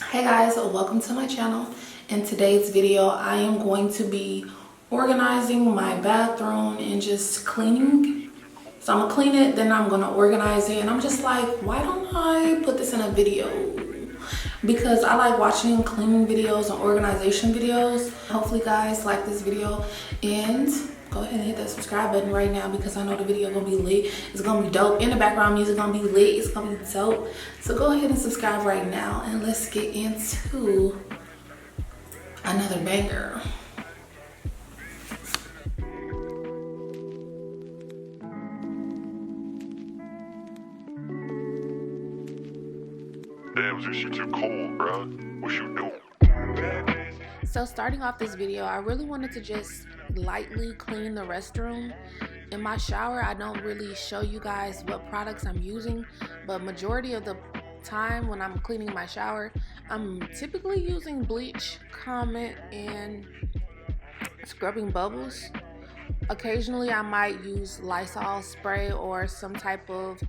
Hey guys, welcome to my channel. In today's video I am going to be organizing my bathroom and just cleaning. So I'm gonna clean it, then I'm gonna organize it, and I'm just like, why don't I put this in a video? Because I like watching cleaning videos and organization videos. Hopefully guys like this video, and go ahead and hit that subscribe button right now because I know the video gonna be lit. It's gonna be dope. In the background music gonna be lit. It's gonna be dope. So go ahead and subscribe right now and let's get into another banger. Damn, this shit too cold, bro. What you doing? So starting off this video, I really wanted to just lightly clean the restroom. In my shower, I don't really show you guys what products I'm using, but majority of the time when I'm cleaning my shower, I'm typically using bleach, Comet, and scrubbing bubbles. Occasionally I might use Lysol spray or some type of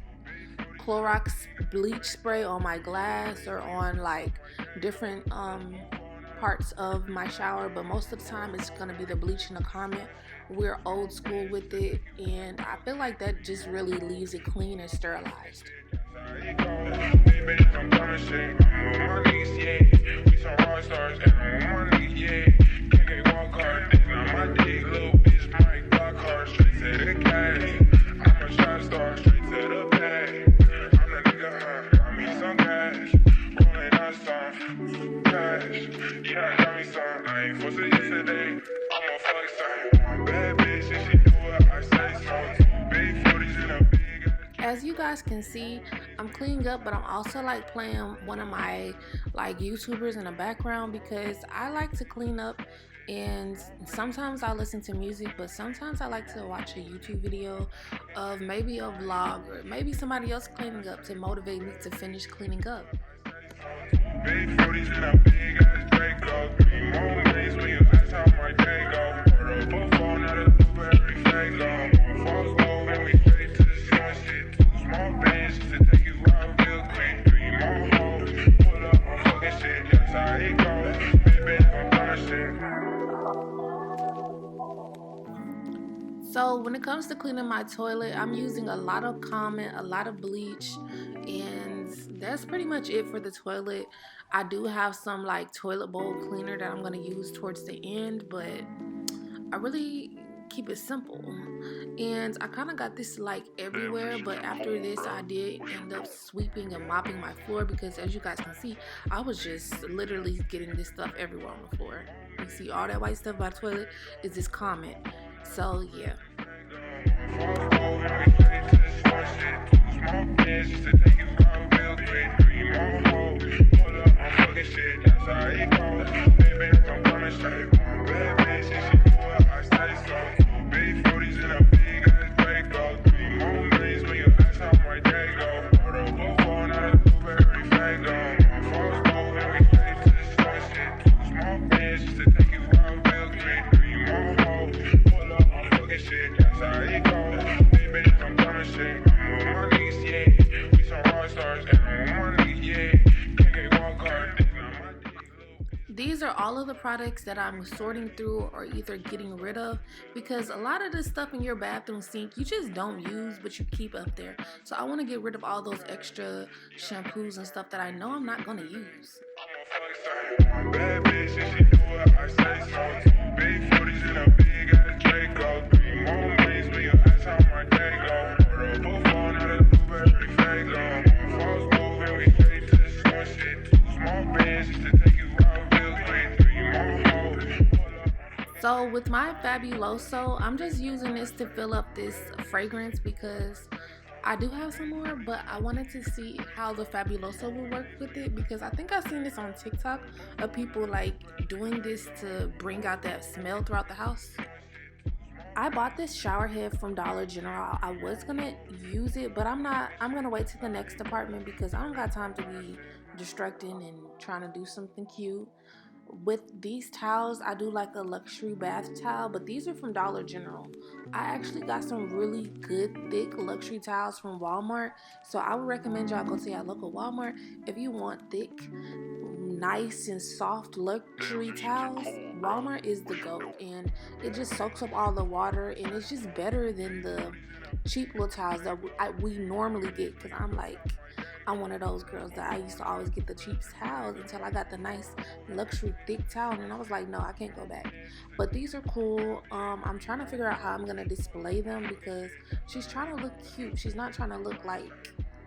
Clorox bleach spray on my glass or on like different parts of my shower, but most of the time it's gonna be the bleach and the Comet. We're old school with it, and I feel like that just really leaves it clean and sterilized. As you guys can see, I'm cleaning up, but I'm also like playing one of my like YouTubers in the background because I like to clean up, and sometimes I listen to music, but sometimes I like to watch a YouTube video of maybe a vlog or maybe somebody else cleaning up to motivate me to finish cleaning up. So when it comes to cleaning my toilet, I'm using a lot of Comet, a lot of bleach, and that's pretty much it for the toilet. I do have some like toilet bowl cleaner that I'm going to use towards the end, but I really keep it simple. And I kind of got this like everywhere, but after this I did end up sweeping and mopping my floor because as you guys can see, I was just literally getting this stuff everywhere on the floor. You see all that white stuff by the toilet is this Comet. So yeah. These are all of the products that I'm sorting through or either getting rid of because a lot of the stuff in your bathroom sink you just don't use but you keep up there. So I want to get rid of all those extra shampoos and stuff that I know I'm not going to use. So with my Fabuloso, I'm just using this to fill up this fragrance because I do have some more, but I wanted to see how the Fabuloso will work with it because I think I've seen this on TikTok of people like doing this to bring out that smell throughout the house. I bought this shower head from Dollar General. I was gonna use it, but I'm gonna wait to the next department because I don't got time to be distracting and trying to do something cute. With these towels, I do like a luxury bath towel, but these are from Dollar General. I actually got some really good thick luxury towels from Walmart, so I would recommend y'all go to your local Walmart if you want thick, nice and soft luxury towels. Walmart is the GOAT, and it just soaks up all the water, and it's just better than the cheap little towels that we normally get, because I'm one of those girls that I used to always get the cheap towels until I got the nice luxury thick towel, and I was like, no, I can't go back. But these are cool. I'm trying to figure out how I'm gonna display them, because she's trying to look cute. She's not trying to look like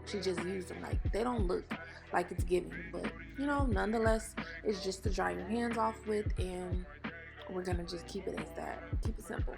she just used them. Like, they don't look like it's giving, but you know, nonetheless, it's just to dry your hands off with, and we're gonna just keep it as that. Keep it simple.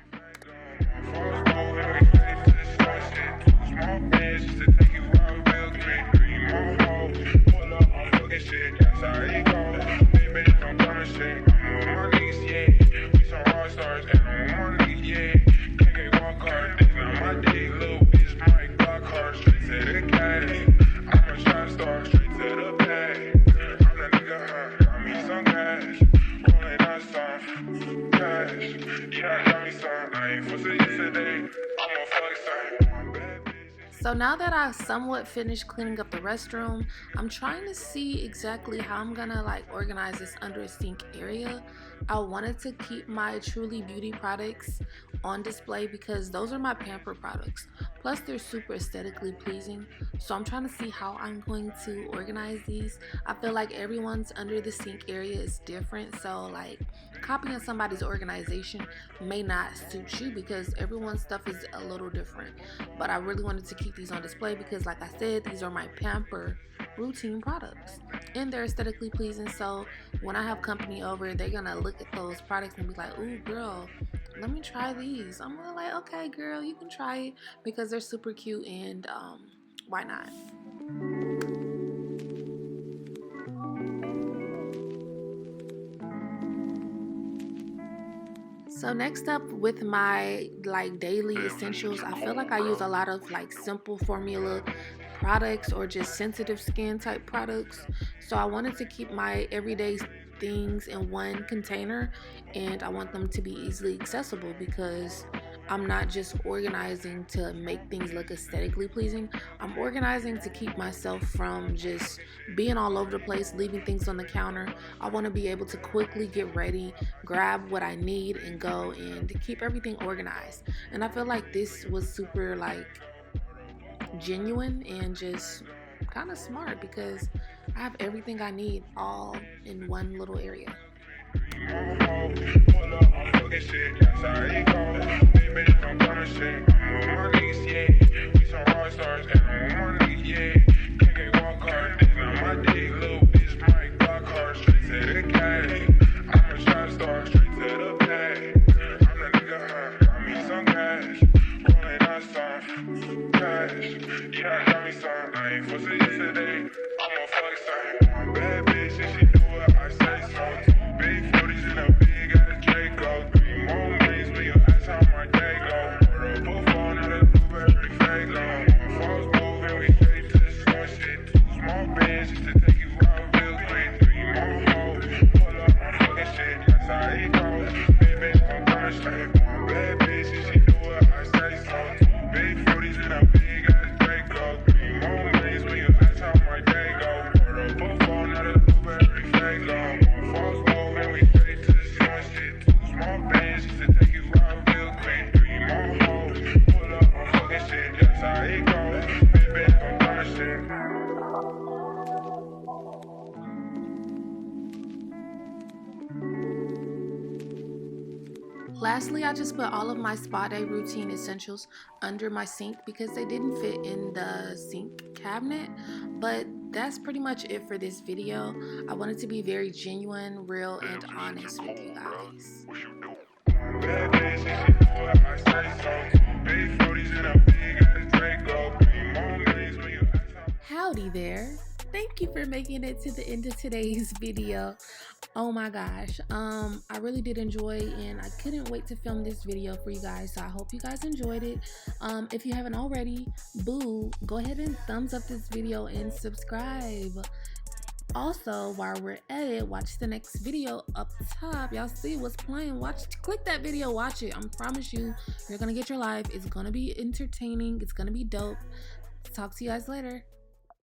So now that I've somewhat finished cleaning up the restroom, I'm trying to see exactly how I'm gonna like organize this under a sink area. I wanted to keep my Truly Beauty products on display because those are my pamper products. Plus they're super aesthetically pleasing. So I'm trying to see how I'm going to organize these. I feel like everyone's under the sink area is different. So like copying somebody's organization may not suit you because everyone's stuff is a little different. But I really wanted to keep these on display because, like I said, these are my pamper routine products and they're aesthetically pleasing. So when I have company over, they're gonna look at those products and be like, ooh girl, let me try these. I'm gonna like, okay girl, you can try it because they're super cute, and why not? So next up, with my like daily essentials, I feel like I use a lot of like simple formula products or just sensitive skin type products. So I wanted to keep my everyday things in one container, and I want them to be easily accessible because I'm not just organizing to make things look aesthetically pleasing. I'm organizing to keep myself from just being all over the place, leaving things on the counter. I want to be able to quickly get ready, grab what I need, and go and keep everything organized. And I feel like this was super like genuine and just kind of smart because I have everything I need all in one little area. Lastly, I just put all of my spa day routine essentials under my sink because they didn't fit in the sink cabinet. But that's pretty much it for this video. I wanted to be very genuine, real, and honest with you guys. Howdy there. Thank you for making it to the end of today's video. Oh my gosh, I really did enjoy, and I couldn't wait to film this video for you guys, so I hope you guys enjoyed it. If you haven't already, go ahead and thumbs up this video and subscribe. Also, while we're at it, watch the next video up top. Y'all see what's playing. Click that video, watch it. I promise you, you're gonna get your life. It's gonna be entertaining. It's gonna be dope. Talk to you guys later.